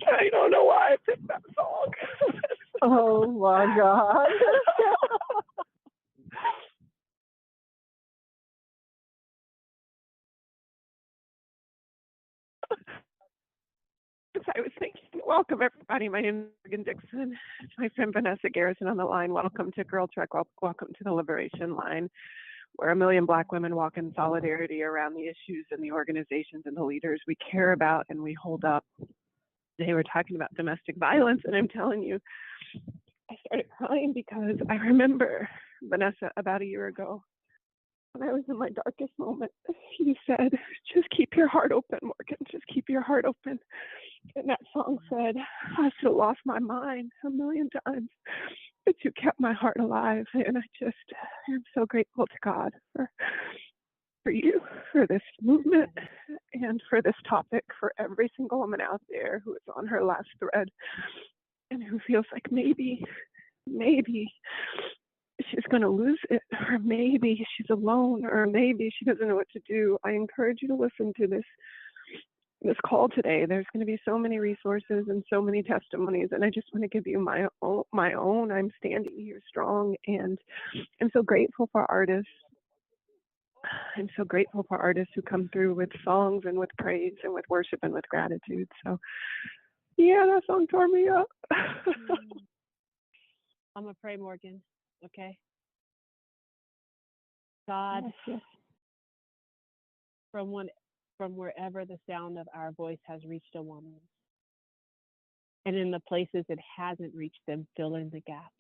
I don't know why I picked that song. Oh my God. I was thinking, welcome everybody. My name is Morgan Dixon. It's my friend Vannesa Garrison on the line. Welcome to Girl Trek. Welcome to the Liberation Line, where 1 million Black women walk in solidarity around the issues and the organizations and the leaders we care about and we hold up. Today we're talking about domestic violence, and I'm telling you, I started crying because I remember, Vannesa, about a year ago, when I was in my darkest moment, you said, just keep your heart open, Morgan, just keep your heart open. And that song said, I still lost my mind 1 million times, but you kept my heart alive. And I am so grateful to God for you, for this movement, and for this topic, for every single woman out there who is on her last thread and who feels like maybe she's going to lose it, or maybe she's alone, or maybe she doesn't know what to do. I encourage you to listen to this call today. There's going to be so many resources and so many testimonies, and I just want to give you my own. I'm standing here strong, and I'm so grateful for artists. I'm so grateful for artists who come through with songs and with praise and with worship and with gratitude. So yeah, that song tore me up. I'm going to pray, Morgan. Okay. God, yes. from wherever the sound of our voice has reached a woman, and in the places it hasn't reached them, fill in the gaps.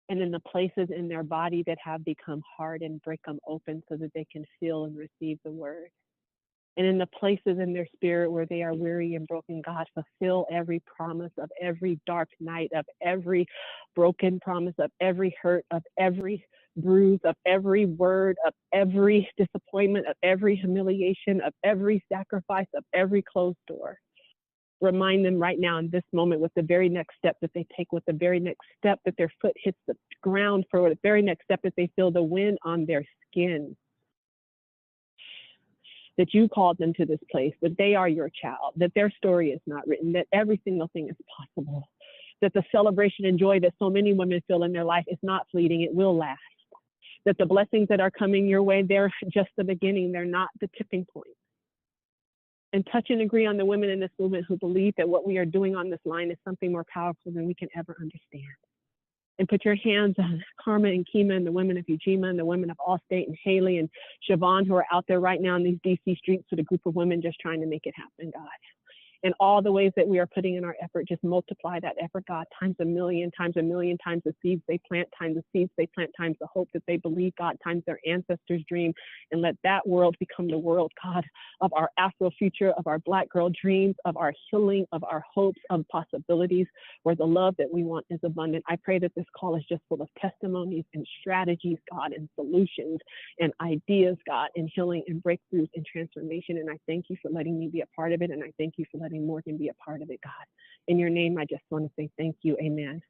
And in the places in their body that have become hard, and break them open so that they can feel and receive the word. And in the places in their spirit where they are weary and broken, God, fulfill every promise of every dark night, of every broken promise, of every hurt, of every bruise, of every word, of every disappointment, of every humiliation, of every sacrifice, of every closed door. Remind them right now in this moment, with the very next step that they take, with the very next step that their foot hits the ground, for the very next step that they feel the wind on their skin, that you called them to this place, that they are your child, that their story is not written, that every single thing is possible, that the celebration and joy that so many women feel in their life is not fleeting, it will last, that the blessings that are coming your way, they're just the beginning, they're not the tipping point. And touch and agree on the women in this movement who believe that what we are doing on this line is something more powerful than we can ever understand. And put your hands on Karma and Kimya and the women of Ujima and the women of Allstate and Haley and Siobhan, who are out there right now in these DC streets with a group of women just trying to make it happen, God. And all the ways that we are putting in our effort, just multiply that effort, God, times a million, times the seeds they plant, times the seeds they plant, times the hope that they believe, God, times their ancestors' dream, and let that world become the world, God, of our Afro future, of our Black girl dreams, of our healing, of our hopes, of possibilities, where the love that we want is abundant. I pray that this call is just full of testimonies and strategies, God, and solutions and ideas, God, and healing and breakthroughs and transformation. And I thank you for letting me be a part of it, and I thank you for letting Morgan be a part of it, God. In your name, I just want to say thank you. Amen.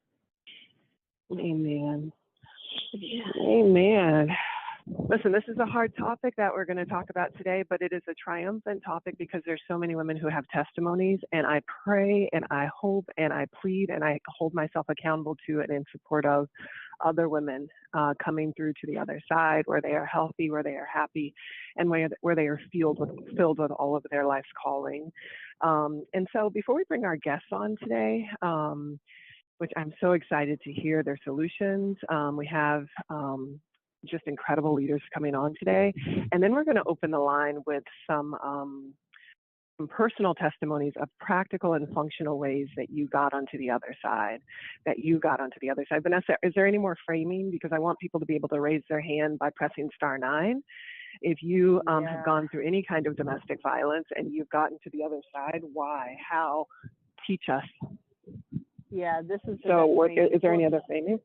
Amen. Amen. Listen, this is a hard topic that we're going to talk about today, but it is a triumphant topic because there's so many women who have testimonies, and I pray and I hope and I plead and I hold myself accountable to it in support of other women coming through to the other side, where they are healthy, where they are happy, and where they are filled with all of their life's calling. And so before we bring our guests on today, which I'm so excited to hear their solutions, we have just incredible leaders coming on today. And then we're going to open the line with some personal testimonies of practical and functional ways that you got onto the other side, Vannesa, is there any more framing? Because I want people to be able to raise their hand by pressing *9. If you have gone through any kind of domestic violence and you've gotten to the other side, why, how, teach us. Yeah, this is so. Is there any other framing?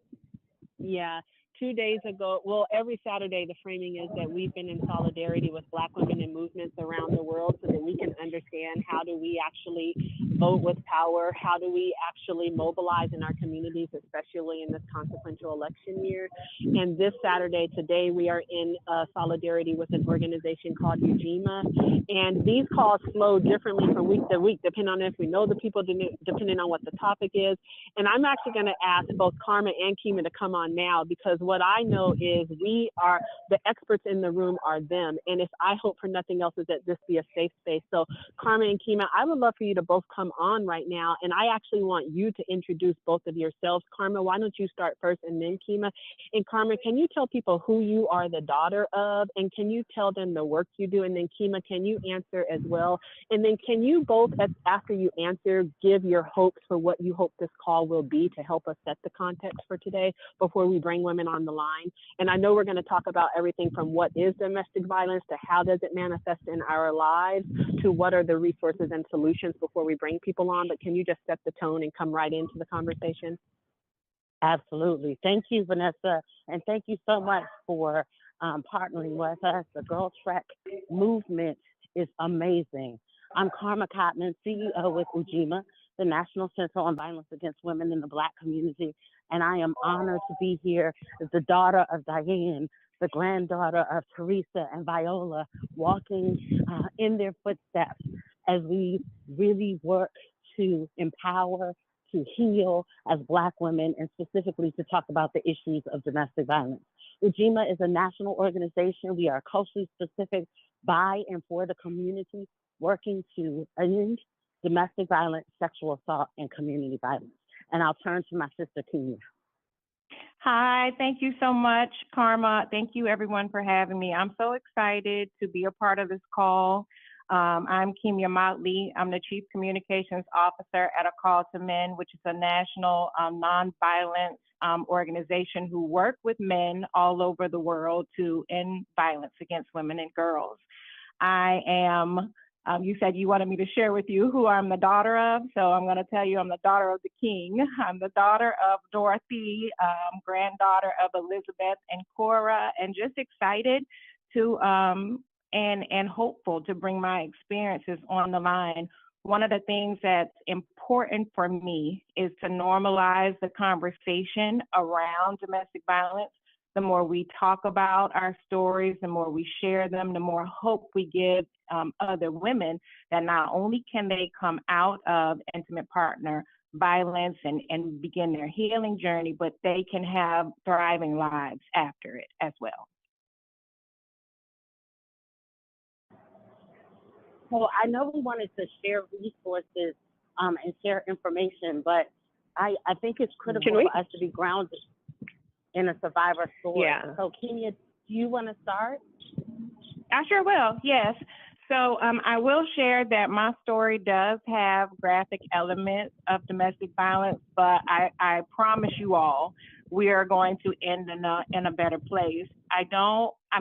Yeah, 2 days ago, well, every Saturday, the framing is that we've been in solidarity with Black women in movements around the world so that we can understand how do we actually vote with power, how do we actually mobilize in our communities, especially in this consequential election year. And this Saturday, today, we are in solidarity with an organization called Ujima. And these calls flow differently from week to week, depending on if we know the people, depending on what the topic is. And I'm actually going to ask both Karma and Kimya to come on now, because what I know is the experts in the room are them. And if I hope for nothing else is that this be a safe space. So Karma and Kimya, I would love for you to both come on right now. And I actually want you to introduce both of yourselves. Karma, why don't you start first and then Kimya? And Karma, can you tell people who you are the daughter of? And can you tell them the work you do? And then Kimya, can you answer as well? And then can you both, after you answer, give your hopes for what you hope this call will be to help us set the context for today before we bring women on the line? And I know we're going to talk about everything from what is domestic violence to how does it manifest in our lives to what are the resources and solutions before we bring people on. But can you just set the tone and come right into the conversation? Absolutely. Thank you, Vannesa. And thank you so much for partnering with us. The Girl Trek movement is amazing. I'm Karma Cottman, CEO with Ujima, the National Center on Violence Against Women in the Black community. And I am honored to be here as the daughter of Diane, the granddaughter of Teresa and Viola, walking in their footsteps as we really work to empower, to heal as Black women, and specifically to talk about the issues of domestic violence. Ujima is a national organization. We are culturally specific by and for the community, working to end domestic violence, sexual assault, and community violence. And I'll turn to my sister, Kimya. Hi, thank you so much, Karma. Thank you everyone for having me. I'm so excited to be a part of this call. I'm Kimya Motley. I'm the Chief Communications Officer at A Call to Men, which is a national nonviolence organization who work with men all over the world to end violence against women and girls. I am, you said you wanted me to share with you who I'm the daughter of, so I'm going to tell you I'm the daughter of the king. I'm the daughter of Dorothy, granddaughter of Elizabeth and Cora, and just excited to and hopeful to bring my experiences on the line. One of the things that's important for me is to normalize the conversation around domestic violence. The more we talk about our stories, the more we share them, the more hope we give other women that not only can they come out of intimate partner violence and begin their healing journey, but they can have thriving lives after it as well. Well, I know we wanted to share resources and share information, but I think it's critical for us to be grounded in a survivor story. Yeah. So Kimya, do you want to start? I sure will, yes. So I will share that my story does have graphic elements of domestic violence, but I promise you all, we are going to end in a better place.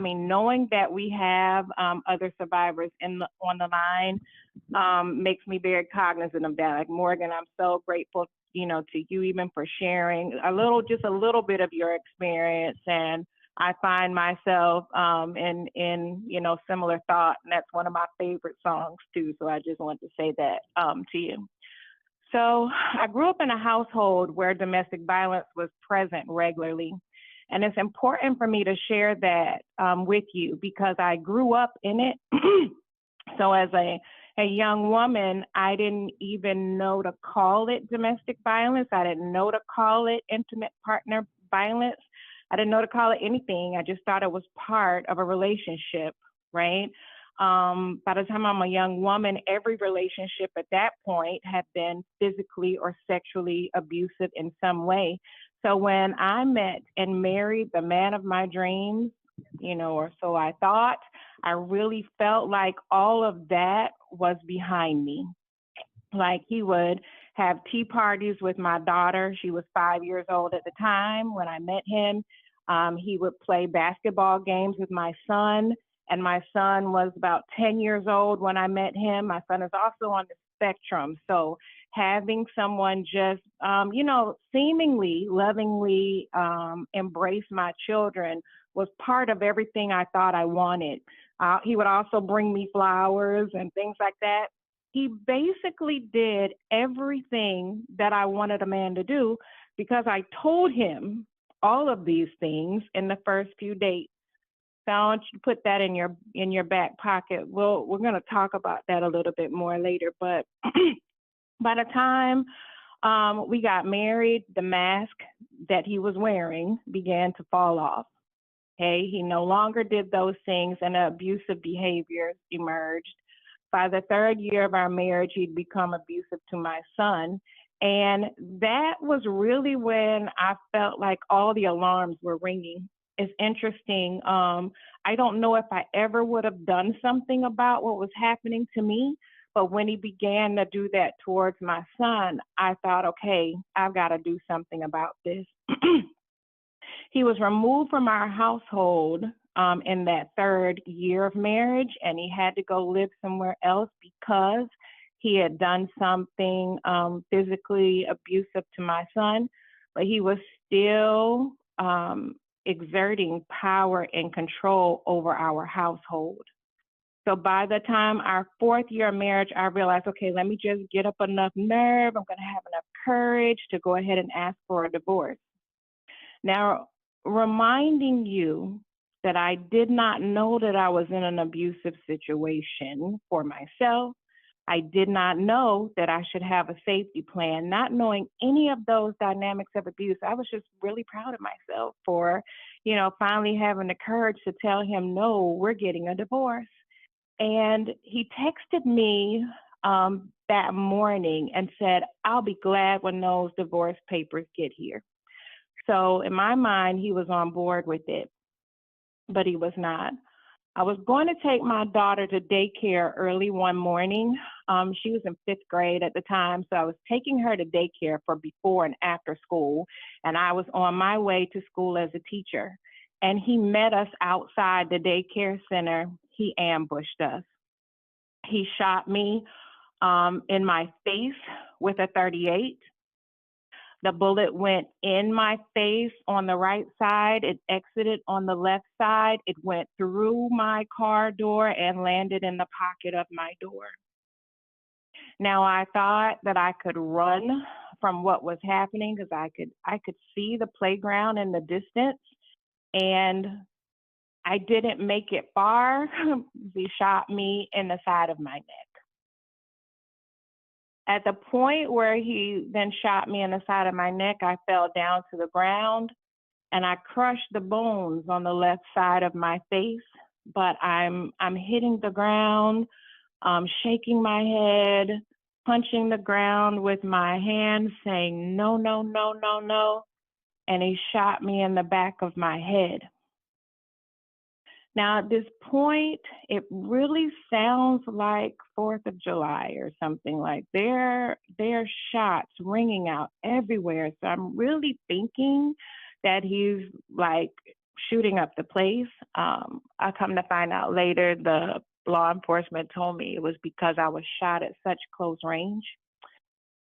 Knowing that we have other survivors on the line makes me very cognizant of that. Like Morgan, I'm so grateful, to you even for sharing just a little bit of your experience, and I find myself in similar thought, and that's one of my favorite songs too. So I just want to say that to you. So I grew up in a household where domestic violence was present regularly. And it's important for me to share that with you because I grew up in it. So as a young woman, I didn't even know to call it domestic violence. I didn't know to call it intimate partner violence. I didn't know to call it anything. I just thought it was part of a relationship, right? By the time I'm a young woman, every relationship at that point had been physically or sexually abusive in some way. So when I met and married the man of my dreams, or so I thought, I really felt like all of that was behind me. Like he would have tea parties with my daughter. She was 5 years old at the time when I met him. He would play basketball games with my son. and my son was about 10 years old when I met him. My son is also on the spectrum. So having someone just, seemingly lovingly embrace my children was part of everything I thought I wanted. He would also bring me flowers and things like that. He basically did everything that I wanted a man to do because I told him all of these things in the first few dates. So I want you to put that in your back pocket. We're going to talk about that a little bit more later. But by the time we got married, the mask that he was wearing began to fall off. Okay, he no longer did those things, and abusive behaviors emerged. By the third year of our marriage, he'd become abusive to my son. And that was really when I felt like all the alarms were ringing. It's interesting. I don't know if I ever would have done something about what was happening to me, but when he began to do that towards my son, I thought, okay, I've got to do something about this. He was removed from our household in that third year of marriage, and he had to go live somewhere else because he had done something physically abusive to my son, but he was still exerting power and control over our household. So by the time our fourth year of marriage, I realized, okay, let me just get up enough nerve. I'm going to have enough courage to go ahead and ask for a divorce. Now, reminding you that I did not know that I was in an abusive situation for myself. I did not know that I should have a safety plan. Not knowing any of those dynamics of abuse, I was just really proud of myself for, finally having the courage to tell him, no, we're getting a divorce. And he texted me that morning and said, I'll be glad when those divorce papers get here. So in my mind, he was on board with it, but he was not. I was going to take my daughter to daycare early one morning. She was in 5th grade at the time, so I was taking her to daycare for before and after school, and I was on my way to school as a teacher. And he met us outside the daycare center. He ambushed us. He shot me in my face with a .38. The bullet went in my face on the right side. It exited on the left side. It went through my car door and landed in the pocket of my door. Now, I thought that I could run from what was happening because I could see the playground in the distance, and I didn't make it far. He shot me in the side of my neck. At the point where he then shot me in the side of my neck, I fell down to the ground and I crushed the bones on the left side of my face, but I'm hitting the ground, shaking my head, punching the ground with my hands, saying, no, no, no, no, no. And he shot me in the back of my head. Now, at this point, it really sounds like 4th of July or something. Like there are shots ringing out everywhere. So I'm really thinking that he's like shooting up the place. I come to find out later, the law enforcement told me it was because I was shot at such close range.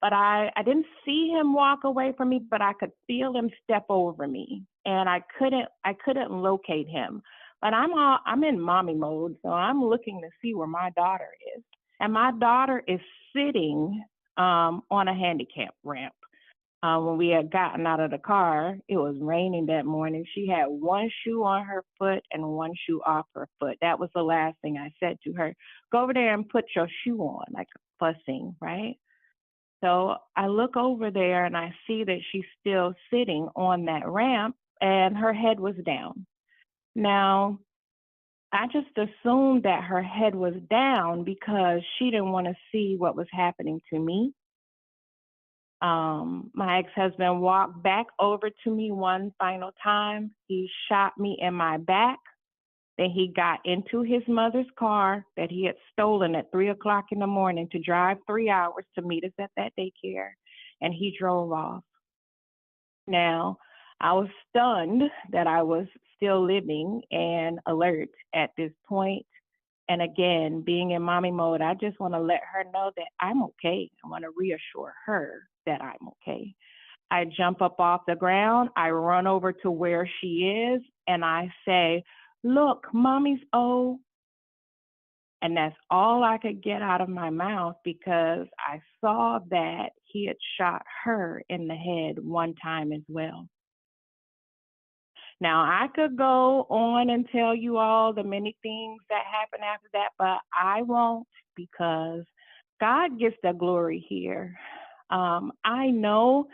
But I didn't see him walk away from me, but I could feel him step over me, and I couldn't locate him. But I'm in mommy mode, so I'm looking to see where my daughter is. And my daughter is sitting on a handicap ramp. When we had gotten out of the car, it was raining that morning. She had one shoe on her foot and one shoe off her foot. That was the last thing I said to her. Go over there and put your shoe on, like fussing, right? So I look over there and I see that she's still sitting on that ramp and her head was down. Now, I just assumed that her head was down because she didn't want to see what was happening to me. My ex-husband walked back over to me one final time. He shot me in my back. Then he got into his mother's car that he had stolen at 3 o'clock in the morning to drive 3 hours to meet us at that daycare, and he drove off. Now, I was stunned that I was still living and alert at this point. And again, being in mommy mode, I just want to let her know that I'm okay. I want to reassure her that I'm okay. I jump up off the ground, I run over to where she is, and I say, look, mommy's oh. And that's all I could get out of my mouth because I saw that he had shot her in the head one time as well. Now, I could go on and tell you all the many things that happened after that, but I won't because God gets the glory here. I know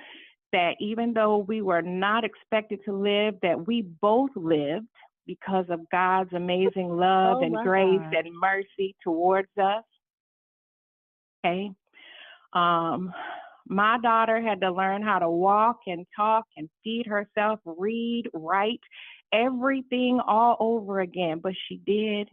that even though we were not expected to live, that we both lived because of God's amazing love and grace and mercy towards us. Okay. My daughter had to learn how to walk and talk and feed herself, read, write, everything all over again, but she did.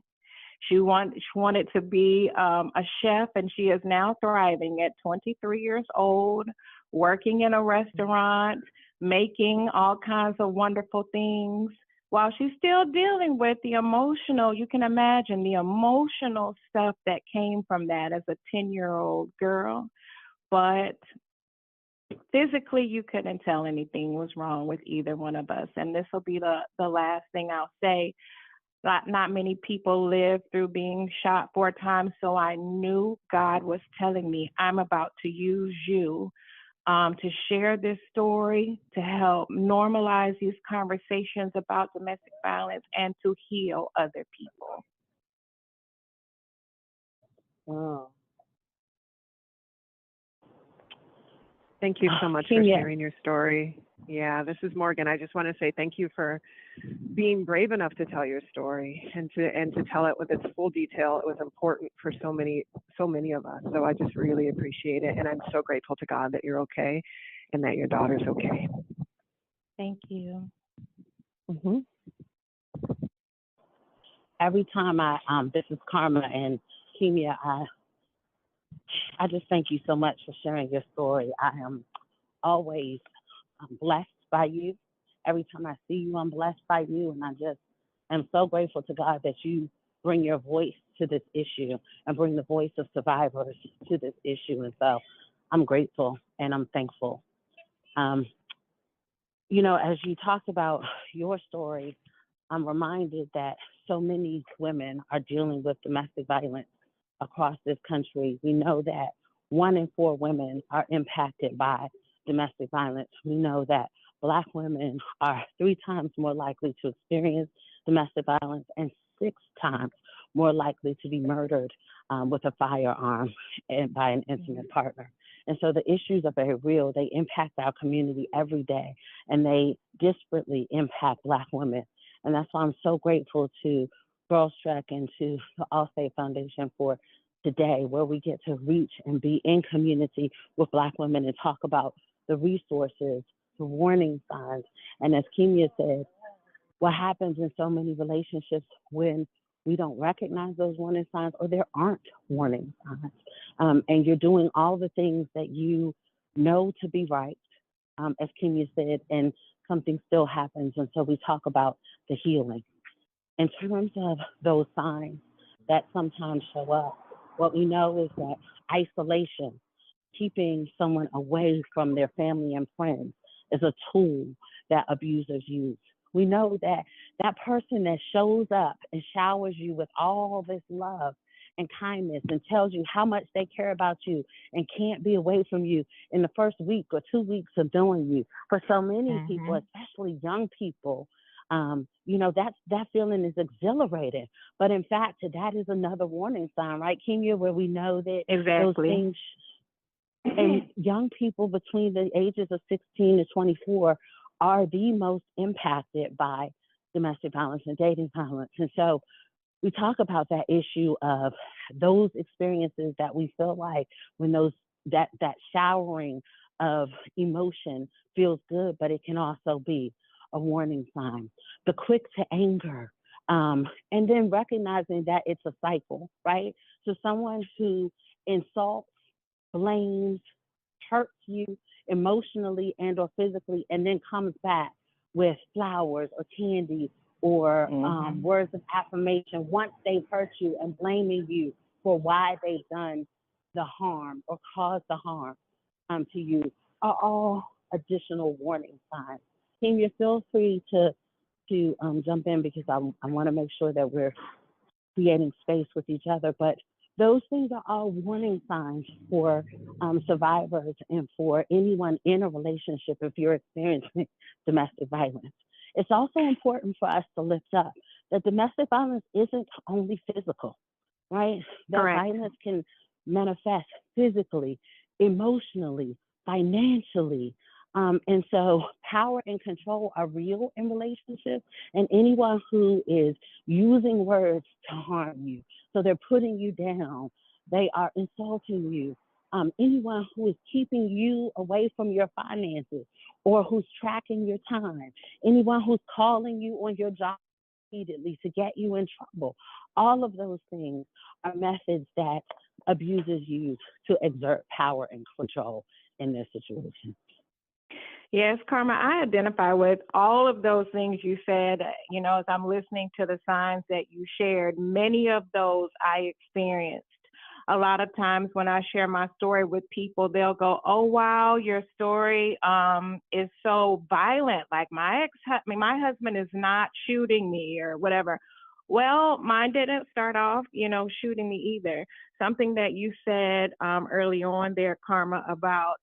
She wanted to be a chef, and she is now thriving at 23 years old, working in a restaurant, making all kinds of wonderful things, while she's still dealing with the emotional, you can imagine the emotional stuff that came from that as a 10-year-old girl. But physically, you couldn't tell anything was wrong with either one of us. And this will be the last thing I'll say. Not many people live through being shot 4 times, so I knew God was telling me, I'm about to use you to share this story, to help normalize these conversations about domestic violence, and to heal other people. Oh. Thank you so much for sharing your story. Yeah, this is Morgan. I just want to say thank you for being brave enough to tell your story and to tell it with its full detail. It was important for so many of us. So I just really appreciate it, and I'm so grateful to God that you're okay and that your daughter's okay. Thank you. Mm-hmm. Every time this is Karma and Kimya, I just thank you so much for sharing your story. I am always blessed by you. Every time I see you, I'm blessed by you. And I just am so grateful to God that you bring your voice to this issue and bring the voice of survivors to this issue. And so I'm grateful and I'm thankful. You know, as you talked about your story, I'm reminded that so many women are dealing with domestic violence across this country. We know that 1 in 4 women are impacted by domestic violence. We know that Black women are 3 times more likely to experience domestic violence and 6 times more likely to be murdered with a firearm and by an intimate partner. And so the issues are very real. They impact our community every day, and they disparately impact Black women. And that's why I'm so grateful to Girls Trek and to the Allstate Foundation for today, where we get to reach and be in community with Black women and talk about the resources, the warning signs. And as Kimya said, what happens in so many relationships when we don't recognize those warning signs or there aren't warning signs. And you're doing all the things that you know to be right, as Kimya said, and something still happens. And so we talk about the healing. In terms of those signs that sometimes show up, what we know is that isolation, keeping someone away from their family and friends, is a tool that abusers use. We know that that person that shows up and showers you with all this love and kindness and tells you how much they care about you and can't be away from you in the first week or 2 weeks of knowing you. For so many people, especially young people, you know, that feeling is exhilarating. But in fact, that is another warning sign, right, Kimya, where we know that those things, and young people between the ages of 16 to 24 are the most impacted by domestic violence and dating violence. And so we talk about that issue of those experiences that we feel like when that showering of emotion feels good, but it can also be a warning sign. The quick to anger, and then recognizing that it's a cycle, right? So someone who insults, blames, hurts you emotionally and or physically, and then comes back with flowers or candy or Mm-hmm. words of affirmation once they've hurt you and blaming you for why they've done the harm or caused the harm to you are all additional warning signs. Kimya, feel free to jump in because I want to make sure that we're creating space with each other. But those things are all warning signs for survivors and for anyone in a relationship if you're experiencing domestic violence. It's also important for us to lift up that domestic violence isn't only physical, right? That Correct. violence can manifest physically, emotionally, financially. And so power and control are real in relationships, and anyone who is using words to harm you, so they're putting you down, they are insulting you. Anyone who is keeping you away from your finances or who's tracking your time, anyone who's calling you on your job repeatedly to get you in trouble, all of those things are methods that abusers use to exert power and control in their situation. Yes, Karma, I identify with all of those things you said. As I'm listening to the signs that you shared, many of those I experienced. A lot of times when I share my story with people, they'll go, "Oh, wow, your story is so violent. Like my husband is not shooting me or whatever." Well, mine didn't start off, shooting me either. Something that you said early on there, Karma, about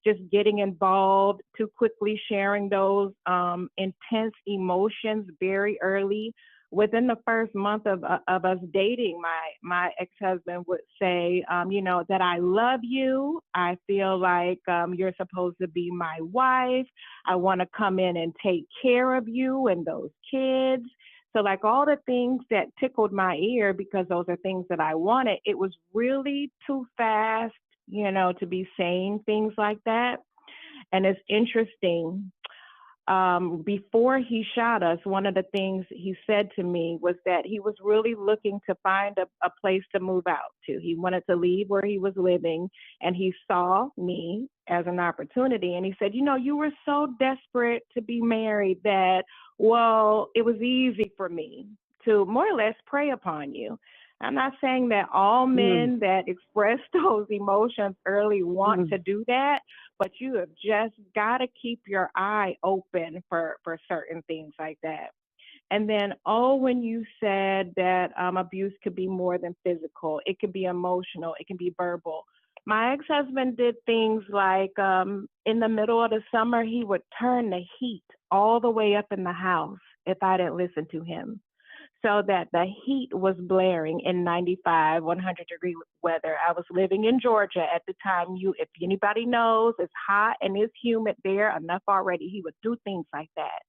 just getting involved too quickly, sharing those intense emotions very early. Within the first month of us dating, my ex-husband would say, that I love you. I feel like you're supposed to be my wife. I want to come in and take care of you and those kids. So like all the things that tickled my ear because those are things that I wanted, it was really too fast, to be saying things like that. And it's interesting. Before he shot us, one of the things he said to me was that he was really looking to find a place to move out to. He wanted to leave where he was living, and he saw me as an opportunity. And he said, you were so desperate to be married that, well, it was easy for me to more or less prey upon you. I'm not saying that all men that express those emotions early want to do that, but you have just got to keep your eye open for certain things like that. And then, when you said that abuse could be more than physical, it could be emotional, it can be verbal. My ex-husband did things like in the middle of the summer, he would turn the heat all the way up in the house if I didn't listen to him, so that the heat was blaring in 95, 100-degree weather. I was living in Georgia at the time. If anybody knows, it's hot and it's humid there enough already. He would do things like that.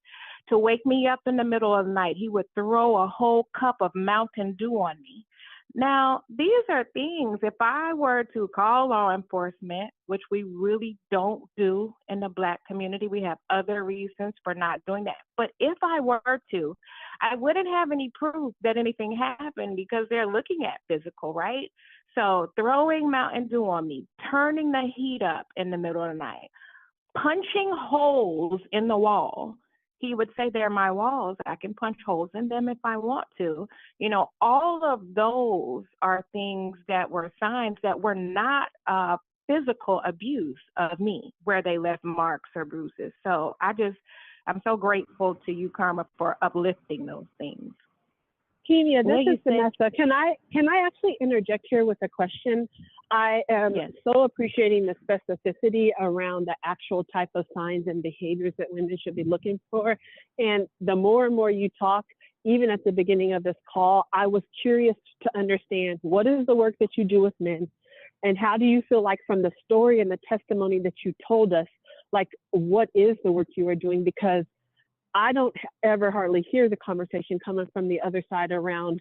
To wake me up in the middle of the night, he would throw a whole cup of Mountain Dew on me. Now, these are things, if I were to call law enforcement, which we really don't do in the Black community, we have other reasons for not doing that. But if I were to, I wouldn't have any proof that anything happened because they're looking at physical, right? So throwing Mountain Dew on me, turning the heat up in the middle of the night, punching holes in the wall. He would say, they're my walls. I can punch holes in them if I want to. All of those are things that were signs that were not physical abuse of me, where they left marks or bruises. So I'm so grateful to you, Karma, for uplifting those things. Kimya, this is Vannesa. Can I actually interject here with a question? I am so appreciating the specificity around the actual type of signs and behaviors that women should be looking for. And the more and more you talk, even at the beginning of this call, I was curious to understand what is the work that you do with men, and how do you feel like from the story and the testimony that you told us, like what is the work you are doing? Because I don't ever hardly hear the conversation coming from the other side around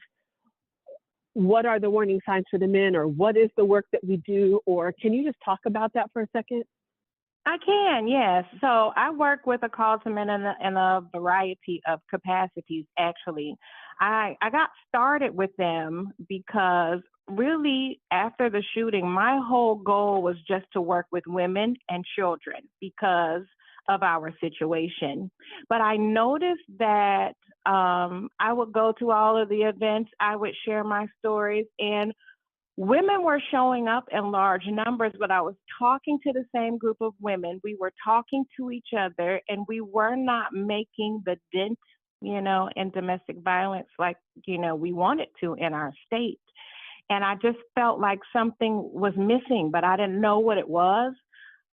what are the warning signs for the men, or what is the work that we do, or can you just talk about that for a second? I can, yes. So I work with a call to men in a variety of capacities, actually. I got started with them because really after the shooting, my whole goal was just to work with women and children, because of our situation. But I noticed that I would go to all of the events, I would share my stories, and women were showing up in large numbers, but I was talking to the same group of women. We were talking to each other, and we were not making the dent, in domestic violence like, we wanted to in our state. And I just felt like something was missing, but I didn't know what it was.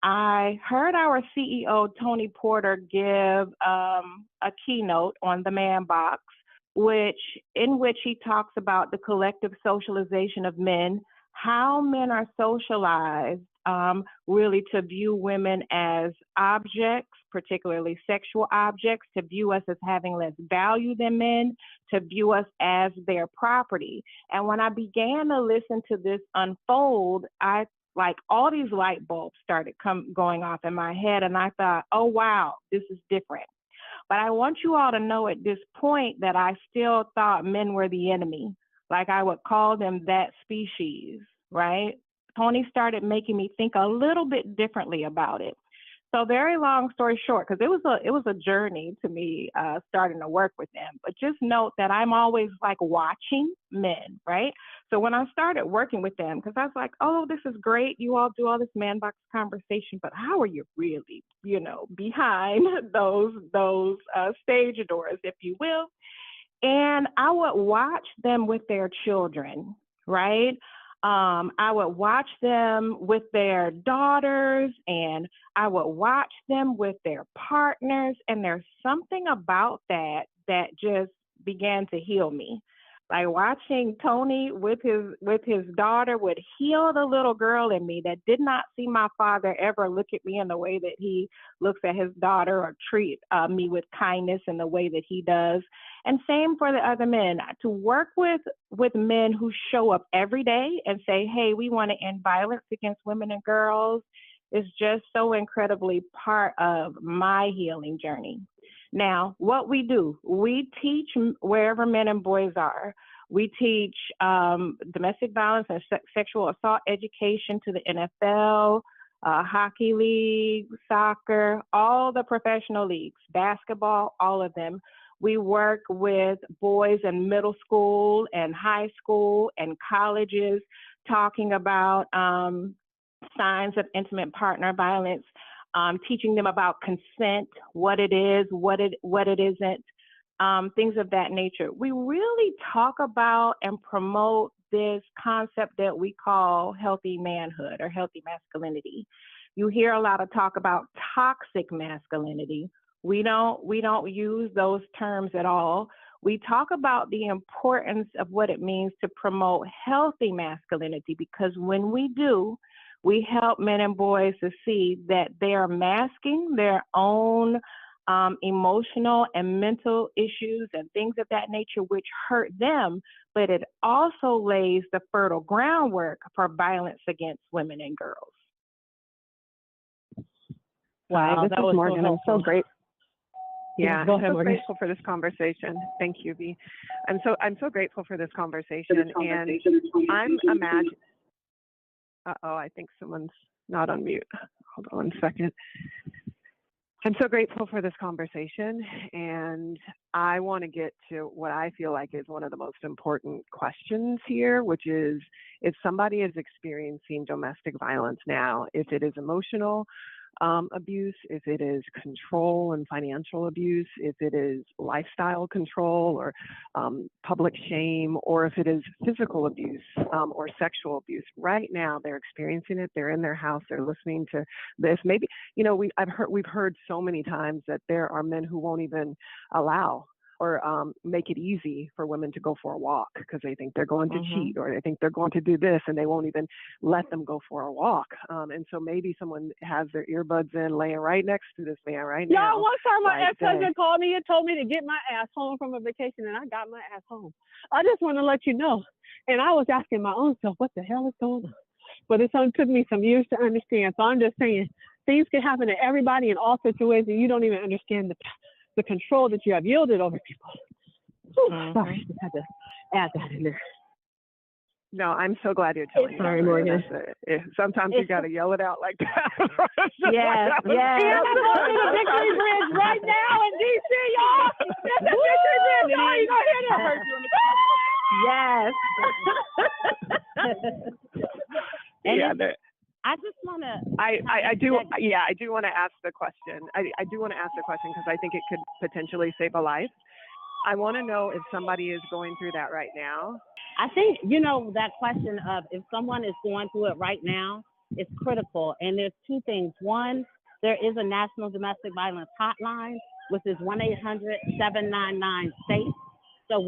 I heard our CEO, Tony Porter, give a keynote on the Man Box, in which he talks about the collective socialization of men, how men are socialized really to view women as objects, particularly sexual objects, to view us as having less value than men, to view us as their property. And when I began to listen to this unfold, all these light bulbs started going off in my head, and I thought, oh, wow, this is different. But I want you all to know at this point that I still thought men were the enemy. Like I would call them that species, right? Tony started making me think a little bit differently about it. So very long story short, because it was a journey to me starting to work with them. But just note that I'm always like watching men, right? So when I started working with them, because I was like, oh, this is great. You all do all this Man Box conversation, but how are you really, behind those stage doors, if you will? And I would watch them with their children, right? I would watch them with their daughters, and I would watch them with their partners. And there's something about that just began to heal me. Like watching Tony with his daughter would heal the little girl in me that did not see my father ever look at me in the way that he looks at his daughter, or treat me with kindness in the way that he does. And same for the other men. To work with men who show up every day and say, hey, we want to end violence against women and girls is just so incredibly part of my healing journey. Now, what we do, we teach wherever men and boys are. We teach domestic violence and sexual assault education to the NFL, hockey league, soccer, all the professional leagues, basketball, all of them. We work with boys in middle school and high school and colleges, talking about signs of intimate partner violence, teaching them about consent, what it is, what it isn't, things of that nature. We really talk about and promote this concept that we call healthy manhood or healthy masculinity. You hear a lot of talk about toxic masculinity. We don't use those terms at all. We talk about the importance of what it means to promote healthy masculinity, because when we do, we help men and boys to see that they are masking their own emotional and mental issues and things of that nature, which hurt them, but it also lays the fertile groundwork for violence against women and girls. Wow, this is Morgan. I'm so grateful. Yeah, Go ahead, I'm so Morgan. grateful for this conversation. Thank you, V. I'm so grateful for this conversation, and I'm imagining. I think someone's not on mute. Hold on 1 second. I'm so grateful for this conversation, and I want to get to what I feel like is one of the most important questions here, which is if somebody is experiencing domestic violence now, if it is emotional abuse, if it is control and financial abuse, if it is lifestyle control or public shame, or if it is physical abuse or sexual abuse. Right now, they're experiencing it. They're in their house. They're listening to this. Maybe, we've heard so many times that there are men who won't even allow or make it easy for women to go for a walk because they think they're going to cheat, or they think they're going to do this, and they won't even let them go for a walk. And so maybe someone has their earbuds in, laying right next to this man right now. Y'all, one time my ex-husband called me and told me to get my ass home from a vacation, and I got my ass home. I just want to let you know. And I was asking my own self, what the hell is going on? But it took me some years to understand. So I'm just saying, things can happen to everybody in all situations, and you don't even understand the control that you have yielded over people. Sorry, I had to add that in there. No, I'm so glad you're telling me. Sorry, that, Morgan. Sometimes you got to yell it out like that. Yes, yes. And I'm going to the Victory Bridge right now in DC, y'all. It's the Victory Bridge. Y'all, you gonna hear that? Yes. Yeah, I just want to. I do want to ask the question. I do want to ask the question because I think it could potentially save a life. I want to know if somebody is going through that right now. I think, you know, that question of if someone is going through it right now is critical. And there's two things. One, there is a National Domestic Violence Hotline, which is 1-800-799-SAFE. So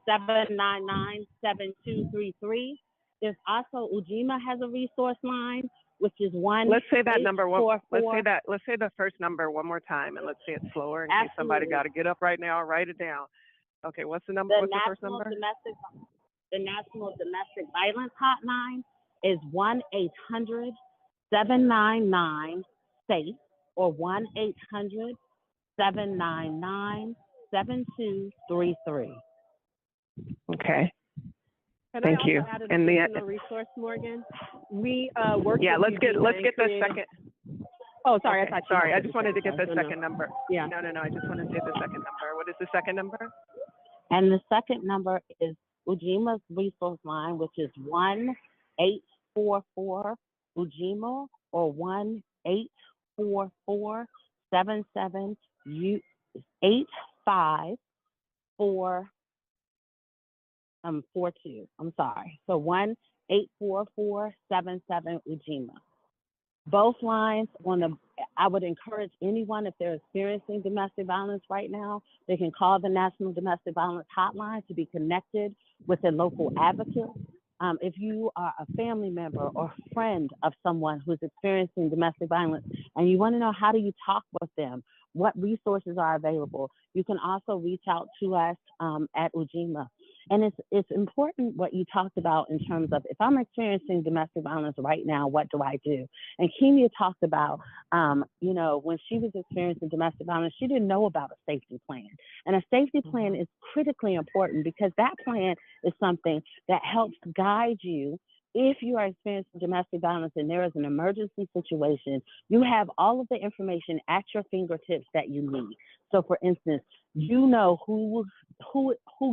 1-800-799-7233. There's also Ujima has a resource line, which is 1. Let's say that number. Let's say the first number one more time, and let's say it slower in case somebody got to get up right now or write it down. Okay, what's the number? What's the first number? The National Domestic Violence Hotline is 1-800-799-SAFE or 1-800-799-7233. Okay. Can Thank I you. also add an And additional resource, Morgan? We work. Yeah, with let's get the second. Oh, sorry. Okay. Sorry, I just wanted to get the second number. number. Yeah. No. I just want to say the second number. What is the second number? And the second number is Ujima's resource line, which is 1-844-UJIMA or 1-844-77-8542. I'm sorry. So 1-844-77-UJIMA. Both lines I would encourage anyone, if they're experiencing domestic violence right now, they can call the National Domestic Violence Hotline to be connected with a local advocate. If you are a family member or friend of someone who's experiencing domestic violence and you want to know how do you talk with them, what resources are available, you can also reach out to us at Ujima. And it's important what you talked about in terms of if I'm experiencing domestic violence right now, what do I do? And Kimya talked about, you know, when she was experiencing domestic violence, she didn't know about a safety plan. And a safety plan is critically important because that plan is something that helps guide you. If you are experiencing domestic violence and there is an emergency situation, you have all of the information at your fingertips that you need. So for instance, you know who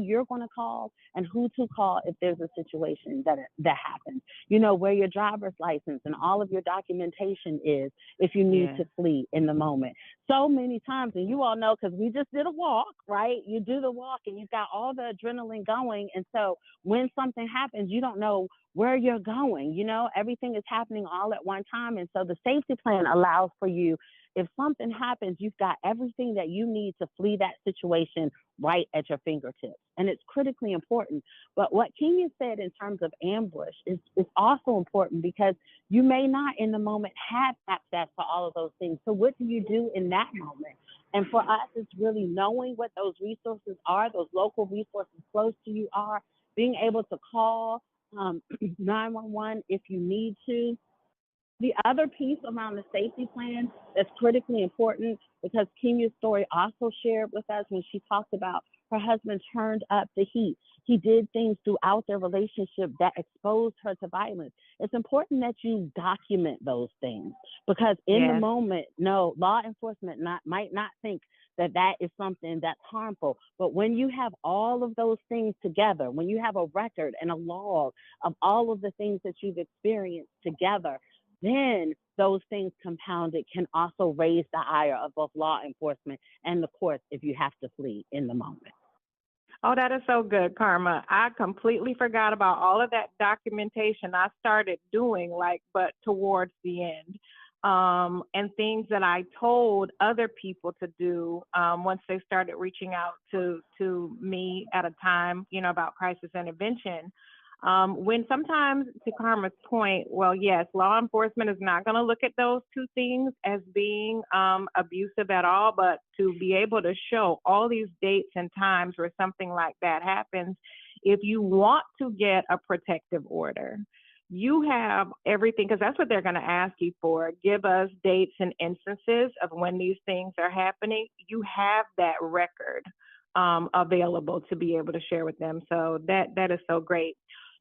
you're going to call and who to call if there's a situation that happens. You know where your driver's license and all of your documentation is if you need to flee in the moment. So many times, and you all know because we just did a walk, right? You do the walk and you've got all the adrenaline going. And so when something happens, you don't know where you're going. You know, everything is happening all at one time. And so the safety plan allows for you, if something happens, you've got everything that you need to flee that situation right at your fingertips. And it's critically important. But what Kimya said in terms of ambush is also important because you may not in the moment have access to all of those things. So what do you do in that moment? And for us, it's really knowing what those resources are, those local resources close to you are, being able to call 911 if you need to. The other piece around the safety plan that's critically important, because Kimya's story also shared with us when she talked about her husband turned up the heat. He did things throughout their relationship that exposed her to violence. It's important that you document those things because in the moment, no, law enforcement might not think that that is something that's harmful. But when you have all of those things together, when you have a record and a log of all of the things that you've experienced together, then those things compounded can also raise the ire of both law enforcement and the courts if you have to flee in the moment. Oh, that is so good, Karma. I completely forgot about all of that documentation I started doing, but towards the end. And things that I told other people to do once they started reaching out to me at a time, about crisis intervention. When sometimes, to Karma's point, well, yes, law enforcement is not going to look at those two things as being abusive at all, but to be able to show all these dates and times where something like that happens, if you want to get a protective order, you have everything, because that's what they're going to ask you for. Give us dates and instances of when these things are happening. You have that record available to be able to share with them. So that is so great.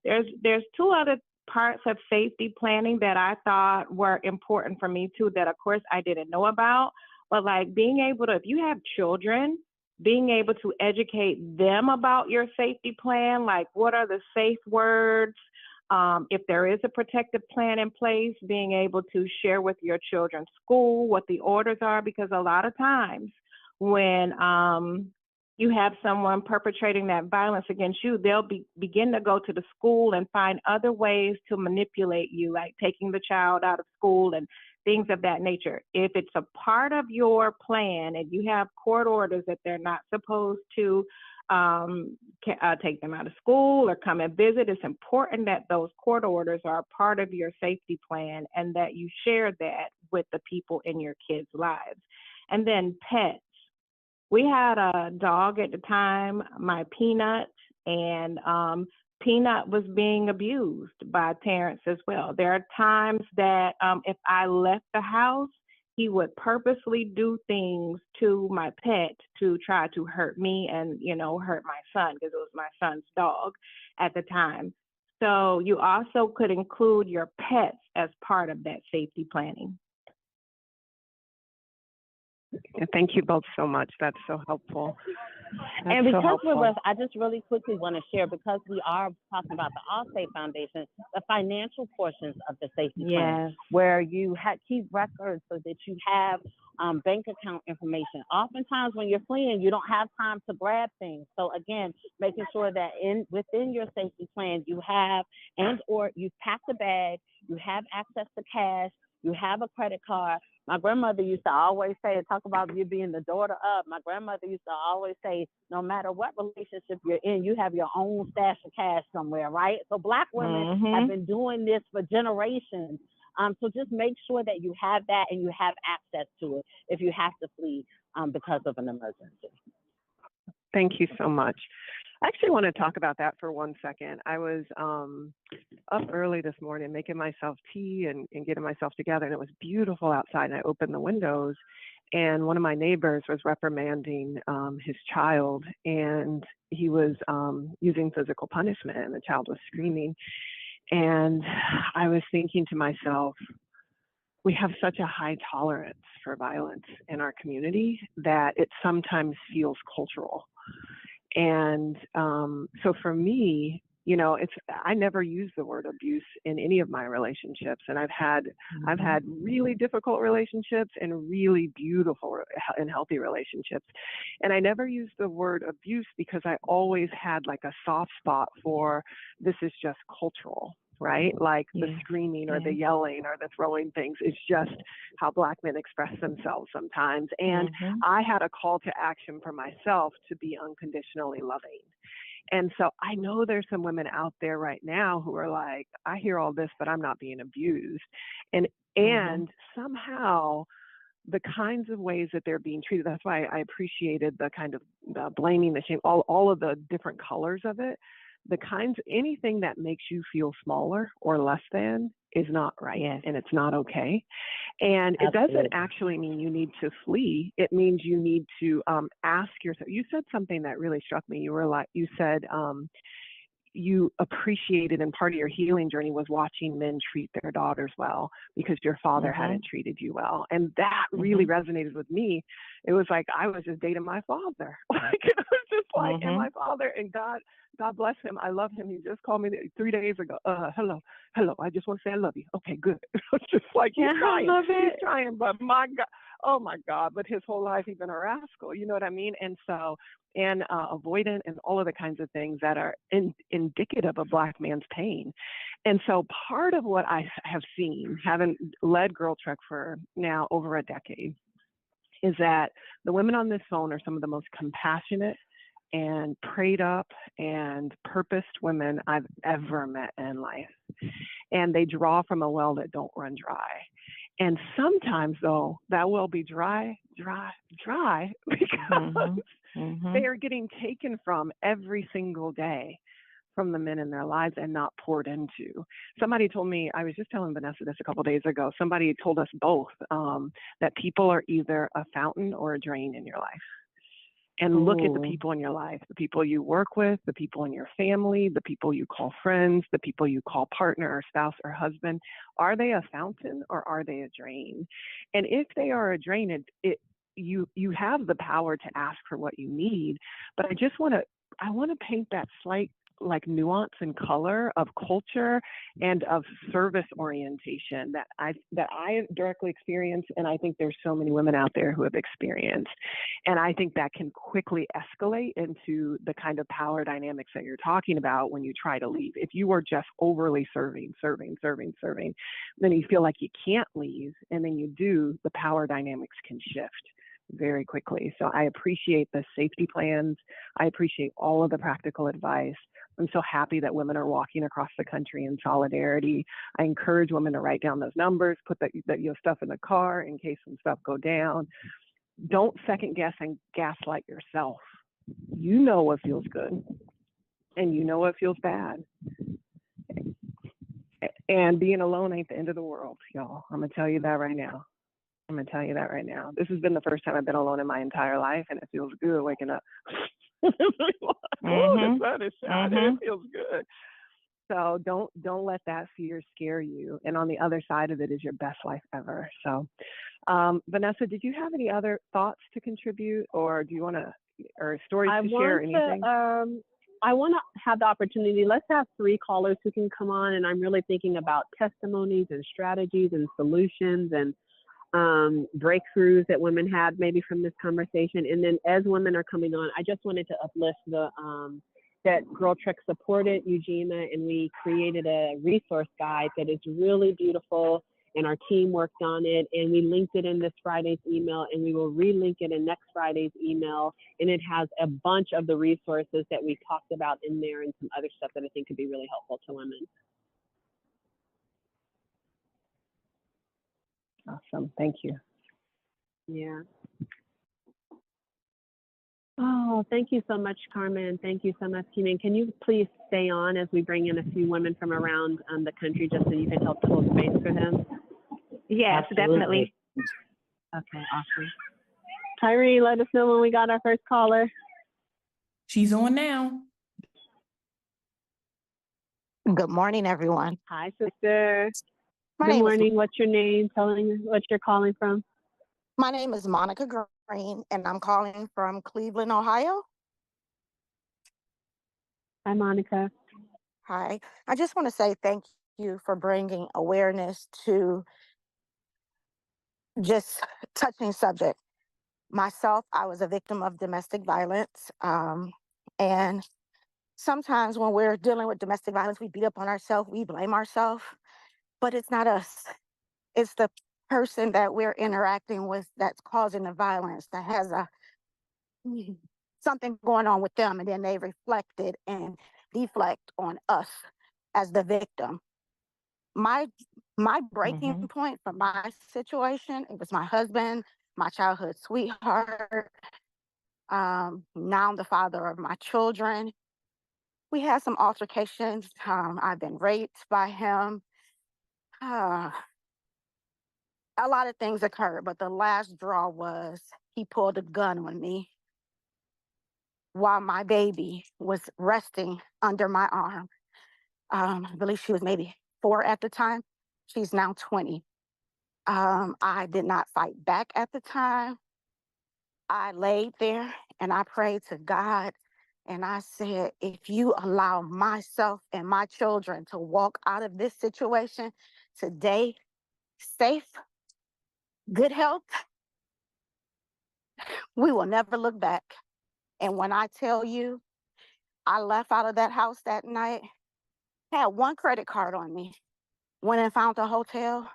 There's two other parts of safety planning that I thought were important for me too, that of course I didn't know about, but like being able to, if you have children, being able to educate them about your safety plan, like what are the safe words, if there is a protective plan in place, being able to share with your children's school what the orders are, because a lot of times when you have someone perpetrating that violence against you, they'll begin to go to the school and find other ways to manipulate you, like taking the child out of school and things of that nature. If it's a part of your plan and you have court orders that they're not supposed to take them out of school or come and visit, it's important that those court orders are a part of your safety plan and that you share that with the people in your kids' lives. And then pets. We had a dog at the time, my Peanut, and Peanut was being abused by parents as well. There are times that if I left the house, he would purposely do things to my pet to try to hurt me and, you know, hurt my son, because it was my son's dog at the time. So you also could include your pets as part of that safety planning. Thank you both so much. That's so helpful. And because we're with, I just really quickly want to share, because we are talking about the Allstate Foundation, the financial portions of the safety plan, where you keep records so that you have bank account information. Oftentimes when you're fleeing, you don't have time to grab things. So again, making sure that within your safety plan, you have, and or you've packed a bag, you have access to cash, you have a credit card. My grandmother used to always say, talk about you being the daughter of, my grandmother used to always say, no matter what relationship you're in, you have your own stash of cash somewhere, right? So Black women have been doing this for generations. So just make sure that you have that and you have access to it if you have to flee because of an emergency. Thank you so much. I actually want to talk about that for 1 second. I was up early this morning making myself tea and getting myself together, and it was beautiful outside, and I opened the windows, and one of my neighbors was reprimanding his child, and he was using physical punishment, and the child was screaming. And I was thinking to myself, we have such a high tolerance for violence in our community that it sometimes feels cultural. And so for me, you know, I never use the word abuse in any of my relationships. And I've had really difficult relationships and really beautiful and healthy relationships. And I never use the word abuse because I always had like a soft spot for this is just cultural, right? Like the screaming or the yelling or the throwing things is just how Black men express themselves sometimes. And I had a call to action for myself to be unconditionally loving. And so I know there's some women out there right now who are like, I hear all this, but I'm not being abused. And somehow the kinds of ways that they're being treated, that's why I appreciated the kind of the blaming, the shame, all of the different colors of it. Anything that makes you feel smaller or less than is not right, and it's not okay. And it doesn't actually mean you need to flee. It means you need to ask yourself. You said something that really struck me. You said you appreciated, and part of your healing journey was watching men treat their daughters well because your father hadn't treated you well. And that really resonated with me. It was like I was just dating my father. Like it was just like, and my father, and God bless him. I love him. He just called me 3 days ago. Hello. I just want to say I love you. Okay, good. It's just like he's trying, but my God, oh my God, but his whole life he's been a rascal. You know what I mean? And so, avoidant and all of the kinds of things that are indicative of Black man's pain. And so part of what I have seen, having led Girl Trek for now over a decade, is that the women on this phone are some of the most compassionate and prayed up and purposed women I've ever met in life. And they draw from a well that don't run dry. And sometimes though, that will be dry because they are getting taken from every single day from the men in their lives and not poured into. Somebody told me, I was just telling Vannesa this a couple of days ago, somebody told us both that people are either a fountain or a drain in your life. And look at the Ooh. people in your life, the people you work with, the people in your family, the people you call friends, the people you call partner or spouse or husband. Are they a fountain or are they a drain? And if they are a drain, you have the power to ask for what you need. But I want to paint that slight like nuance and color of culture and of service orientation that I directly experienced, and I think there's so many women out there who have experienced, and I think that can quickly escalate into the kind of power dynamics that you're talking about when you try to leave. If you are just overly serving, then you feel like you can't leave, and then you do, the power dynamics can shift very quickly. So I appreciate the safety plans. I appreciate all of the practical advice. I'm so happy that women are walking across the country in solidarity. I encourage women to write down those numbers, put that stuff in the car in case some stuff go down. Don't second guess and gaslight yourself. You know what feels good and you know what feels bad. And being alone ain't the end of the world, y'all. I'm gonna tell you that right now. This has been the first time I've been alone in my entire life, and it feels good waking up. Oh, the sun is shining. It feels good. So don't let that fear scare you. And on the other side of it is your best life ever. So, Vannesa, did you have any other thoughts to contribute, or do you want to, or stories to share? Anything? I want to have the opportunity. Let's have 3 callers who can come on, and I'm really thinking about testimonies and strategies and solutions and breakthroughs that women had maybe from this conversation. And then as women are coming on, I just wanted to uplift that Girl Trek supported Ujima, and we created a resource guide that is really beautiful, and our team worked on it, and we linked it in this Friday's email, and we will relink it in next Friday's email, and it has a bunch of the resources that we talked about in there and some other stuff that I think could be really helpful to women. Awesome. Thank you. Yeah. Oh, thank you so much, Carmen. Thank you so much, Kimya. Can you please stay on as we bring in a few women from around the country just so you can help to hold space for them? Yes, definitely. Okay, awesome. Tyree, let us know when we got our first caller. She's on now. Good morning, everyone. Hi, sister. My Good name morning. is, What's your name? Telling us what you're calling from. my name is Monica Green, and I'm calling from Cleveland, Ohio. Hi, Monica. Hi. I just want to say thank you for bringing awareness to just touching subject. Myself, I was a victim of domestic violence. And sometimes when we're dealing with domestic violence, we beat up on ourselves, we blame ourselves, but it's not us. It's the person that we're interacting with that's causing the violence, that has something going on with them, and then they reflect it and deflect on us as the victim. My breaking point for my situation, it was my husband, my childhood sweetheart, now the father of my children. We had some altercations. I've been raped by him. A lot of things occurred, but the last straw was he pulled a gun on me while my baby was resting under my arm. I believe she was maybe 4 at the time. She's now 20. I did not fight back at the time. I laid there and I prayed to God, and I said, if you allow myself and my children to walk out of this situation today, safe, good health, we will never look back. And when I tell you, I left out of that house that night, had 1 credit card on me, went and found a hotel,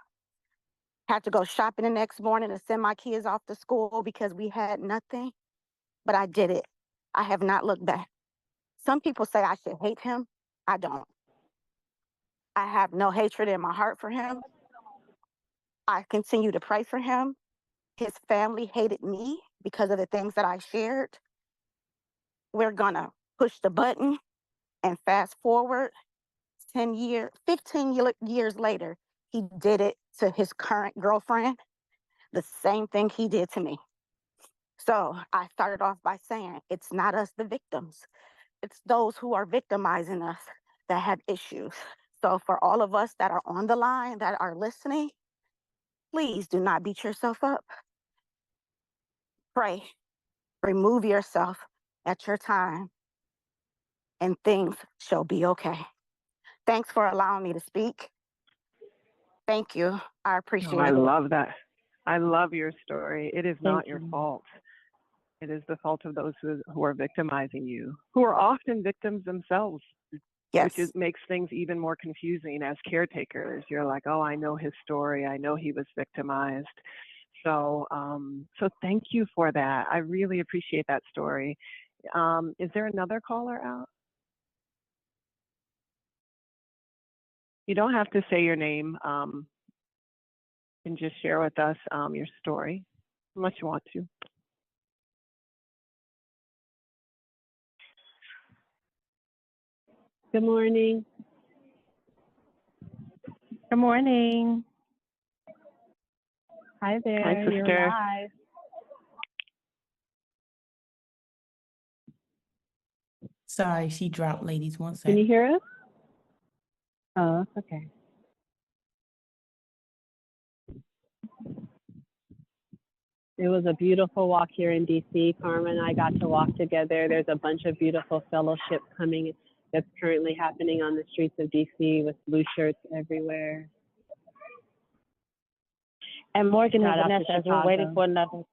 had to go shopping the next morning to send my kids off to school because we had nothing, but I did it. I have not looked back. Some people say I should hate him. I don't. I have no hatred in my heart for him. I continue to pray for him. His family hated me because of the things that I shared. We're gonna push the button and fast forward 15 years later, he did it to his current girlfriend, the same thing he did to me. So I started off by saying it's not us, the victims. It's those who are victimizing us that have issues. So for all of us that are on the line, that are listening, please do not beat yourself up. Pray. Remove yourself at your time, and things shall be okay. Thanks for allowing me to speak. Thank you. I Oh, appreciate I it. love that. I love your story. It is not Thank your you. fault. It is the fault of those who are victimizing you, who are often victims themselves, which Yes. makes things even more confusing as caretakers. You're like, oh, I know his story. I know he was victimized. So, so thank you for that. I really appreciate that story. Is there another caller out? You don't have to say your name, and just share with us your story, unless you want to. Good morning. Good morning. Hi there. Hi, You're sister. live. Sorry, she dropped, ladies. One Can you second. hear us? Oh, that's okay. It was a beautiful walk here in DC. Karma and I got to walk together. There's a bunch of beautiful fellowship coming that's currently happening on the streets of DC with blue shirts everywhere. And Morgan and Shout out to Vannesa, as we're waiting Chicago. for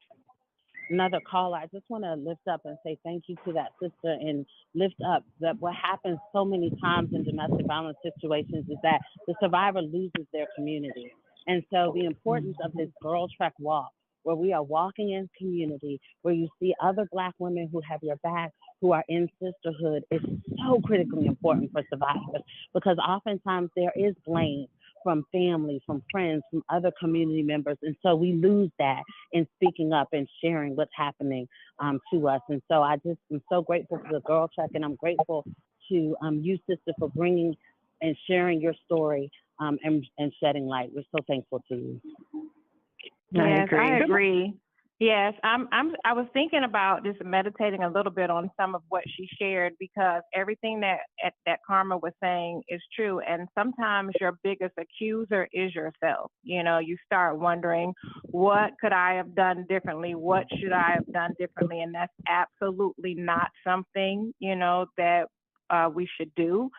another caller, I just want to lift up and say thank you to that sister and lift up that what happens so many times in domestic violence situations is that the survivor loses their community. And so the importance of this Girl Trek walk, where we are walking in community, where you see other Black women who have your back, who are in sisterhood, is so critically important for survivors, because oftentimes there is blame from family, from friends, from other community members. And so we lose that in speaking up and sharing what's happening to us. And so I just am so grateful for the Girl Trek, and I'm grateful to you, sister, for bringing and sharing your story and shedding light. We're so thankful to you. Yes, I agree. Yes, I was thinking about just meditating a little bit on some of what she shared, because everything that Karma was saying is true. And sometimes your biggest accuser is yourself. You know, you start wondering, what could I have done differently? What should I have done differently? And that's absolutely not something, you know, that we should do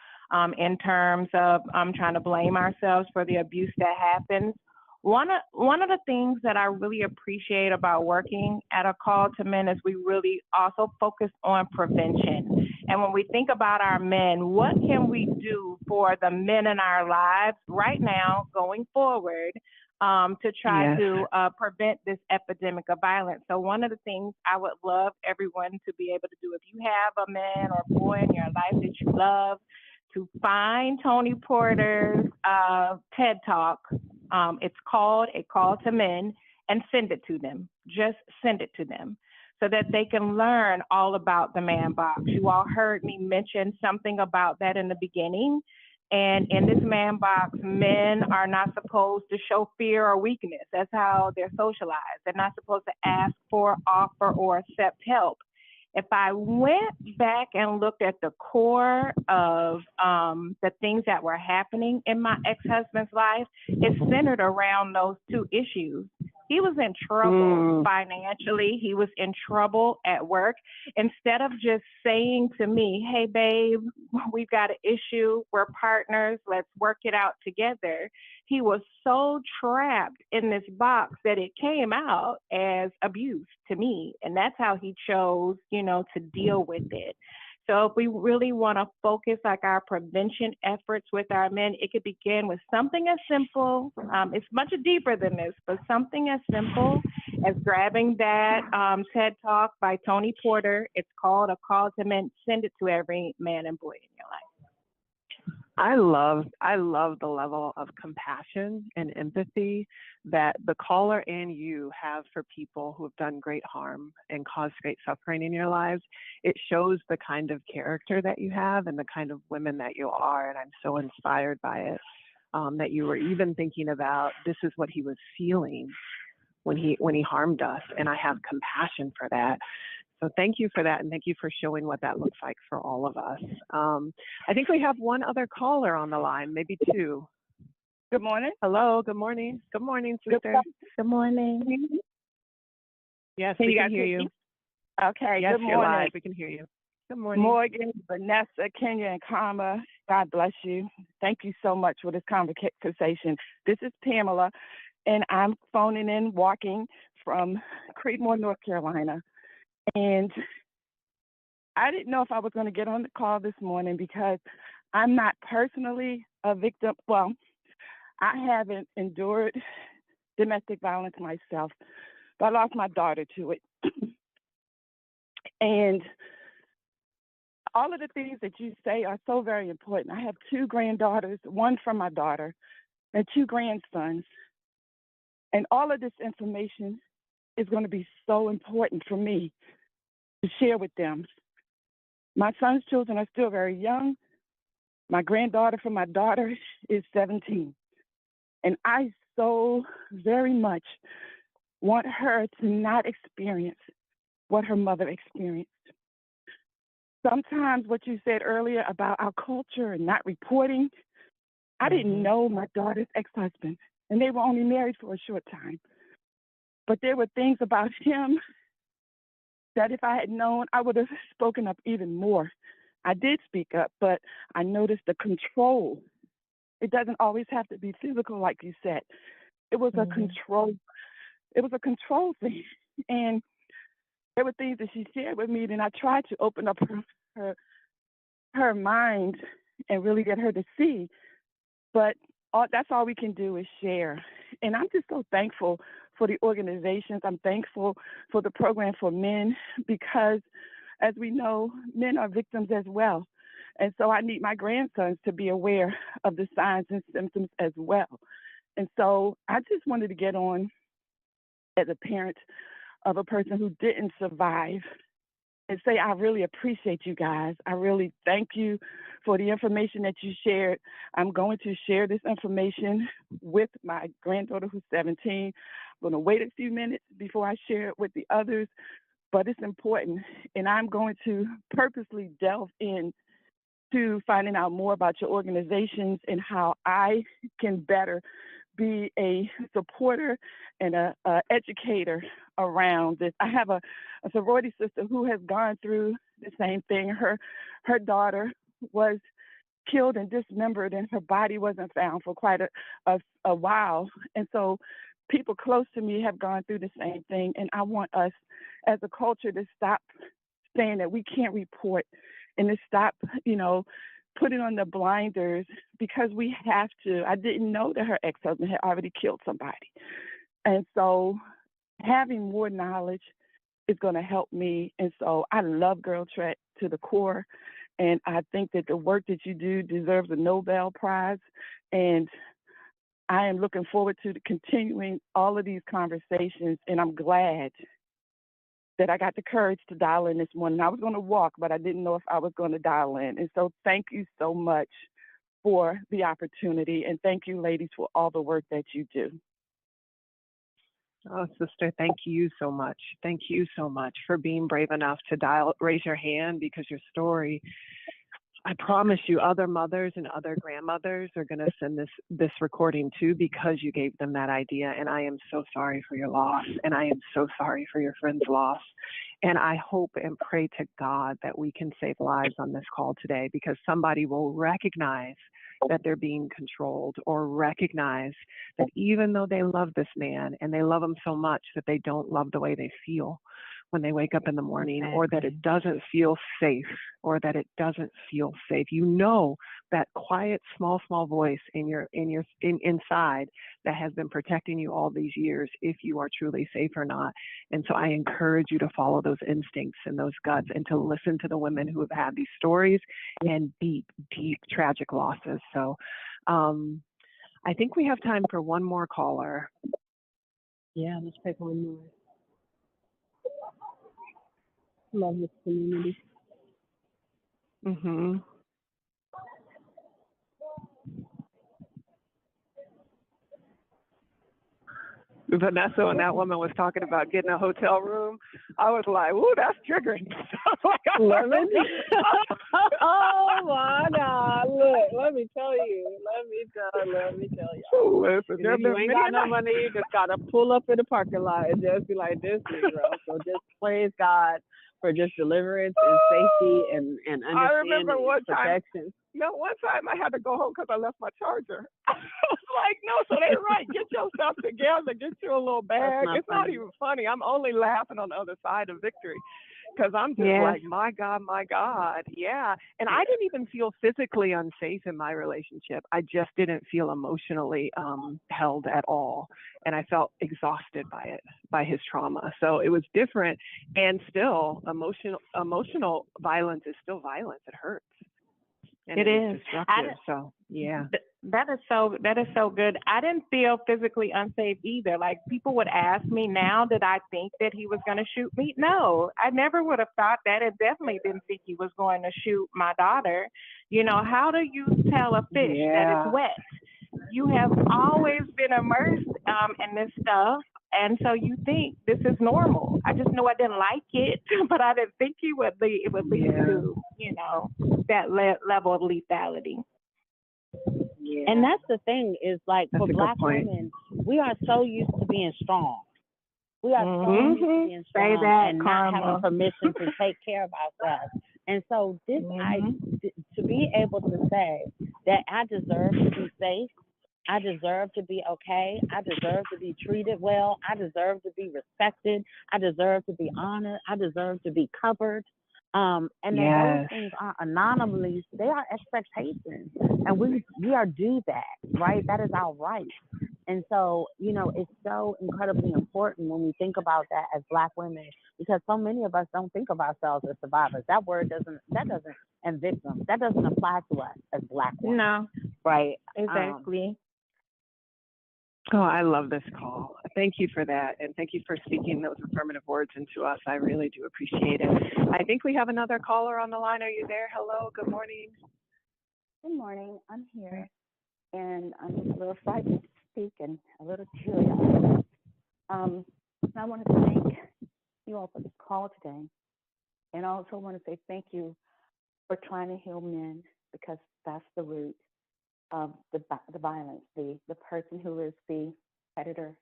in terms of trying to blame ourselves for the abuse that happens. One of the things that I really appreciate about working at a call to men is we really also focus on prevention. And when we think about our men, what can we do for the men in our lives right now going forward to try to prevent this epidemic of violence? So one of the things I would love everyone to be able to do, if you have a man or boy in your life that you love, to find Tony Porter's TED Talk. It's called A Call to Men, and send it to them. Just send it to them so that they can learn all about the man box. You all heard me mention something about that in the beginning. And in this man box, men are not supposed to show fear or weakness. That's how they're socialized. They're not supposed to ask for, offer, or accept help. If I went back and looked at the core of the things that were happening in my ex-husband's life, it's centered around those two issues. He was in trouble financially. He was in trouble at work. Instead of just saying to me, hey, babe, we've got an issue. We're partners. Let's work it out together. He was so trapped in this box that it came out as abuse to me. And that's how he chose, you know, to deal with it. So if we really want to focus like our prevention efforts with our men, it could begin with something as simple. It's much deeper than this, but something as simple as grabbing that TED Talk by Tony Porter. It's called A Call to Men. Send it to every man and boy in your life. I love the level of compassion and empathy that the caller and you have for people who have done great harm and caused great suffering in your lives. It shows the kind of character that you have and the kind of women that you are. And I'm so inspired by it, that you were even thinking about this is what he was feeling when he harmed us, and I have compassion for that. So thank you for that, and thank you for showing what that looks like for all of us. I think we have one other caller on the line, maybe two. Good morning. Hello, good morning. Good morning, sister. Good morning. Yes, Can we you can guys hear hear you. me? Okay, Yes, good you're morning. live. We can hear you. Good morning. Morgan, Vannesa, Kimya, and Karma, God bless you. Thank you so much for this conversation. This is Pamela, and I'm phoning in, walking from Creedmoor, North Carolina. And I didn't know if I was going to get on the call this morning because I'm not personally a victim. Well, I haven't endured domestic violence myself, but I lost my daughter to it. And all of the things that you say are so very important. I have two granddaughters, one from my daughter, and two grandsons. And all of this information is going to be so important for me to share with them. My son's children are still very young. My granddaughter from my daughter is 17. And I so very much want her to not experience what her mother experienced. Sometimes what you said earlier about our culture and not reporting, I didn't know my daughter's ex-husband, and they were only married for a short time. But there were things about him that if I had known, I would have spoken up even more. I did speak up, but I noticed the control. It doesn't always have to be physical, like you said. It was a control. It was a control thing. And there were things that she shared with me, and I tried to open up her mind and really get her to see. But that's all we can do is share. And I'm just so thankful for the organizations. I'm thankful for the program for men because, as we know, men are victims as well. And so I need my grandsons to be aware of the signs and symptoms as well. And so I just wanted to get on as a parent of a person who didn't survive and say, I really appreciate you guys. I really thank you for the information that you shared. I'm going to share this information with my granddaughter who's 17. I'm going to wait a few minutes before I share it with the others, but it's important. And I'm going to purposely delve in to finding out more about your organizations and how I can better be a supporter and a educator around this. I have a sorority sister who has gone through the same thing. Her daughter was killed and dismembered, and her body wasn't found for quite a while. And so people close to me have gone through the same thing. And I want us as a culture to stop saying that we can't report and to stop, putting on the blinders because we have to. I didn't know that her ex-husband had already killed somebody. And so having more knowledge is going to help me. And so I love Girl Trek to the core. And I think that the work that you do deserves a Nobel Prize. And I am looking forward to continuing all of these conversations. And I'm glad that I got the courage to dial in this morning. I was going to walk, but I didn't know if I was going to dial in. And so thank you so much for the opportunity. And thank you, ladies, for all the work that you do. Oh, sister, thank you so much. Thank you so much for being brave enough to raise your hand, because your story, I promise you, other mothers and other grandmothers are going to send this recording too, because you gave them that idea. And I am so sorry for your loss. And I am so sorry for your friend's loss. And I hope and pray to God that we can save lives on this call today, because somebody will recognize that they're being controlled, or recognize that even though they love this man and they love him so much, that they don't love the way they feel when they wake up in the morning, or that it doesn't feel safe, or that it doesn't feel safe. That quiet, small voice inside that has been protecting you all these years, if you are truly safe or not. And so I encourage you to follow those instincts and those guts, and to listen to the women who have had these stories and deep, deep tragic losses. So I think we have time for one more caller. Yeah, let's take one more. Love this community. Vanessa, when that woman was talking about getting a hotel room, I was like, "Ooh, that's triggering." Oh my God! Look, let me tell you. Listen, If you ain't got no money, you just gotta pull up in the parking lot and just be like, "This Negro." So just praise God for just deliverance and safety and understanding and protection. One time I had to go home because I left my charger. I was like, no, so they're right. Get yourself together. Get you a little bag. It's not even funny. I'm only laughing on the other side of victory because I'm just like, my God. Yeah. And I didn't even feel physically unsafe in my relationship. I just didn't feel emotionally held at all. And I felt exhausted by it, by his trauma. So it was different. And still, emotional violence is still violence. It hurts. And it is destructive. So yeah. That is so good. I didn't feel physically unsafe either. Like, people would ask me now, did I think that he was going to shoot me? No, I never would have thought that. I definitely didn't think he was going to shoot my daughter. You know, how do you tell a fish that it's wet? You have always been immersed in this stuff. And so you think this is normal. I just know I didn't like it, but I didn't think it would lead to, you know, that level of lethality. Yeah. And that's the thing is, like, for Black women, we are so used to being strong. We are so used to being strong and not having permission to take care of ourselves. And so this, to be able to say that I deserve to be safe, I deserve to be okay, I deserve to be treated well, I deserve to be respected, I deserve to be honored, I deserve to be covered. And then those things are anomalies, they are expectations. And we are due that, right? That is our right. And so, you know, it's so incredibly important when we think about that as Black women, because so many of us don't think of ourselves as survivors. That word doesn't, and victims, that doesn't apply to us as Black women. No. Right. Exactly. Oh, I love this call. Thank you for that. And thank you for speaking those affirmative words into us. I really do appreciate it. I think we have another caller on the line. Are you there? Hello. Good morning. Good morning. I'm here. And I'm just a little frightened to speak and a little teary-eyed. I want to thank you all for this call today. And I also want to say thank you for trying to heal men, because that's the root of the violence, the person who is the predator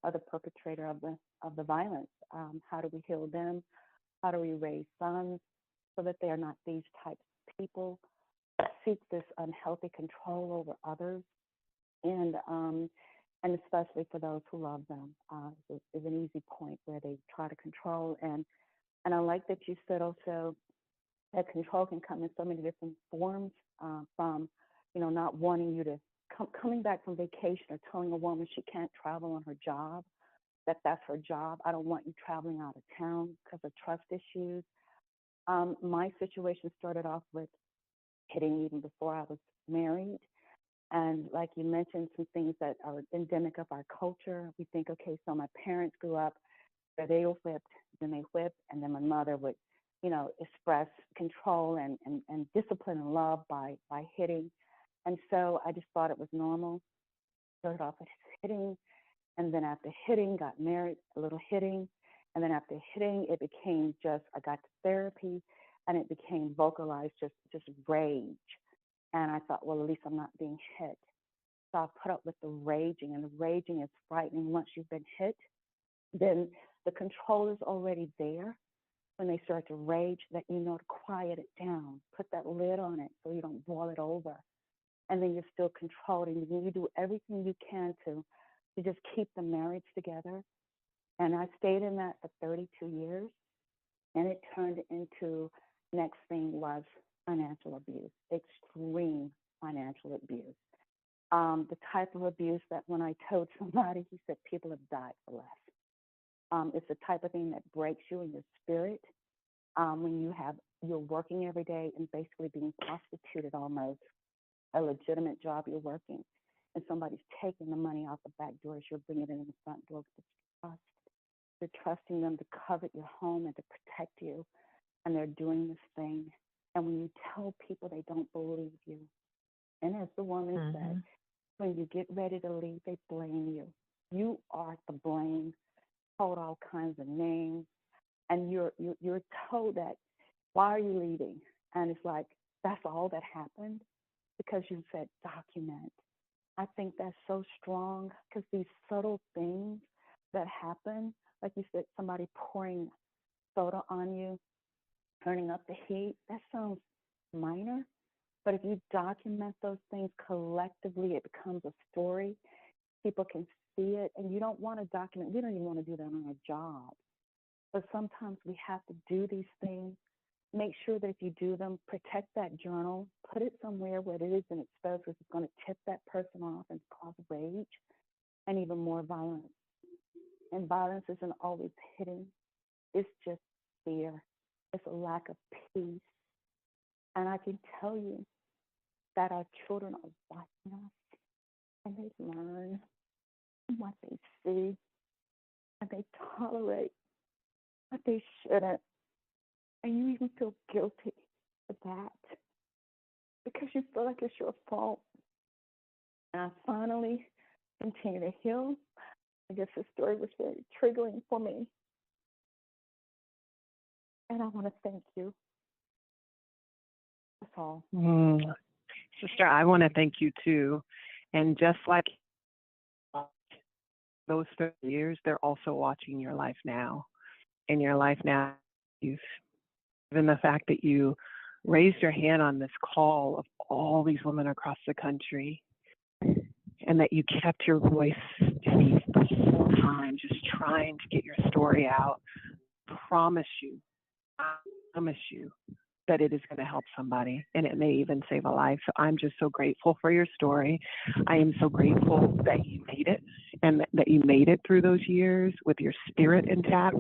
or the perpetrator of the violence. How do we heal them? How do we raise sons so that they are not these types of people that seek this unhealthy control over others, and especially for those who love them, is an easy point where they try to control. And I like that you said also that control can come in so many different forms, from, you know, not wanting you to coming back from vacation or telling a woman she can't travel on her job, that's her job. I don't want you traveling out of town because of trust issues. My situation started off with hitting even before I was married. And like you mentioned, some things that are endemic of our culture. We think, okay, so my parents grew up where they were whipped, then they whipped, and then my mother would, you know, express control and discipline and love by hitting. And so I just thought it was normal. Started off with hitting, and then after hitting, got married, a little hitting. And then after hitting, it became just, I got to therapy, and it became vocalized, just rage. And I thought, well, at least I'm not being hit. So I put up with the raging, and the raging is frightening. Once you've been hit, then the control is already there. When they start to rage, that you know to quiet it down, put that lid on it so you don't boil it over. And then you're still controlling. You do everything you can to just keep the marriage together. And I stayed in that for 32 years. And it turned into, next thing was financial abuse, extreme financial abuse. The type of abuse that when I told somebody, he said, people have died for less. It's the type of thing that breaks you in your spirit. When you're working every day and basically being prostituted almost, a legitimate job you're working, and somebody's taking the money out the back door as you're bringing it in the front door with trust. You're trusting them to covet your home and to protect you, and they're doing this thing. And when you tell people, they don't believe you. And as the woman said, when you get ready to leave, they blame you. You are to blame, called all kinds of names, and you're told that, why are you leaving? And it's like, that's all that happened because you said document. I think that's so strong because these subtle things that happen, like you said, somebody pouring soda on you, turning up the heat, that sounds minor. But if you document those things collectively, it becomes a story. People can see it, and you don't want to document. We don't even want to do that on our job. But sometimes we have to do these things. Make sure that if you do them, protect that journal, put it somewhere where it isn't exposed, because it's going to tip that person off and cause rage and even more violence. And violence isn't always hidden. It's just fear. It's a lack of peace. And I can tell you that our children are watching us, and they learn what they see, and they tolerate what they shouldn't. And you even feel guilty for that because you feel like it's your fault. And I finally continue to heal. I guess this story was very triggering for me. And I want to thank you. That's all. Sister, I want to thank you too. And just like those 30 years, they're also watching your life now. In your life now, even the fact that you raised your hand on this call of all these women across the country, and that you kept your voice steady the whole time, just trying to get your story out. I promise you that it is going to help somebody, and it may even save a life. So I'm just so grateful for your story. I am so grateful that you made it, and that you made it through those years with your spirit intact.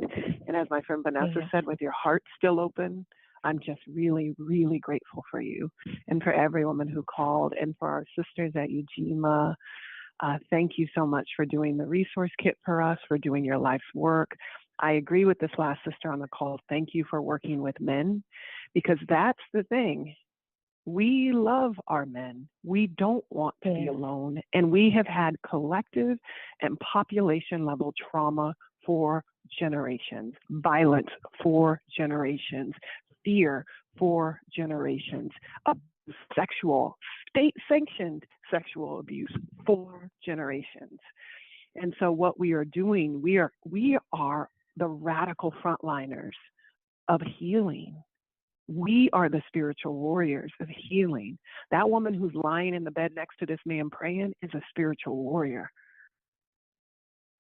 And as my friend Vannesa said, with your heart still open. I'm just really, really grateful for you, and for every woman who called, and for our sisters at Ujima. Thank you so much for doing the resource kit for us, for doing your life's work. I agree with this last sister on the call. Thank you for working with men, because that's the thing. We love our men. We don't want to be alone. And we have had collective and population level trauma for generations, violence for generations, fear for generations, sexual, state-sanctioned sexual abuse for generations. And so what we are doing, we are the radical frontliners of healing. We are the spiritual warriors of healing. That woman who's lying in the bed next to this man praying is a spiritual warrior.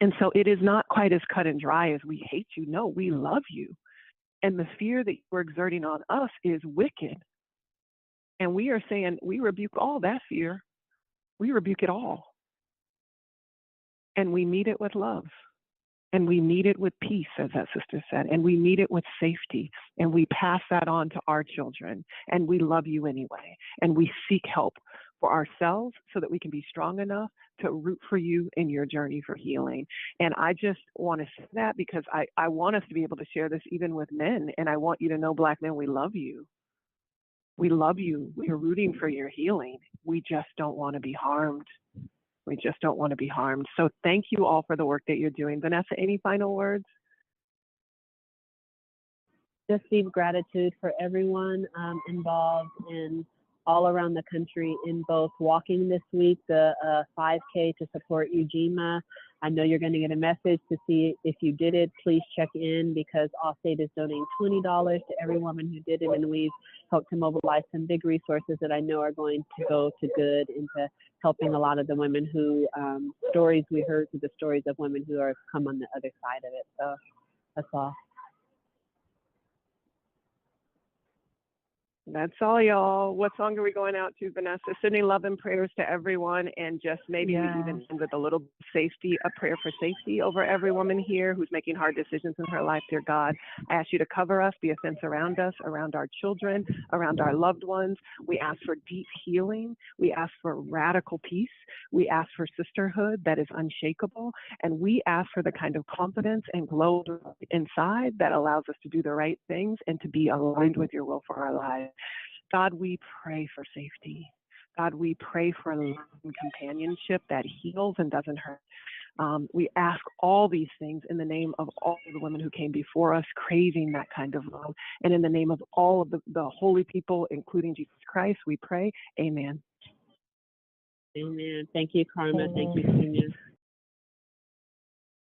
And so it is not quite as cut and dry as we hate you. No, we love you. And the fear that you're exerting on us is wicked. And we are saying, we rebuke all that fear. We rebuke it all. And we meet it with love. And we meet it with peace, as that sister said. And we meet it with safety. And we pass that on to our children. And we love you anyway. And we seek help for ourselves so that we can be strong enough to root for you in your journey for healing. And I just want to say that because I want us to be able to share this even with men. And I want you to know, Black men, we love you. We love you. We're rooting for your healing. We just don't want to be harmed. We just don't want to be harmed. So thank you all for the work that you're doing. Vannesa, any final words? Just deep gratitude for everyone involved in all around the country in both walking this week, the 5K to support Ujima. I know you're going to get a message to see if you did it. Please check in, because Allstate is donating $20 to every woman who did it, and we've helped to mobilize some big resources that I know are going to go to good into helping a lot of the women who, stories we heard through the stories of women who are come on the other side of it. So that's all. That's all, y'all. What song are we going out to, Vannesa? Sending love and prayers to everyone, and just maybe we even end with a little safety, a prayer for safety over every woman here who's making hard decisions in her life. Dear God, I ask you to cover us, be a fence around us, around our children, around our loved ones. We ask for deep healing. We ask for radical peace. We ask for sisterhood that is unshakable. And we ask for the kind of confidence and glow inside that allows us to do the right things and to be aligned with your will for our lives. God, we pray for safety. God, we pray for love and companionship that heals and doesn't hurt. We ask all these things in the name of all of the women who came before us, craving that kind of love. And in the name of all of the holy people, including Jesus Christ, we pray. Amen. Amen. Thank you, Karma. Thank you, Kimya.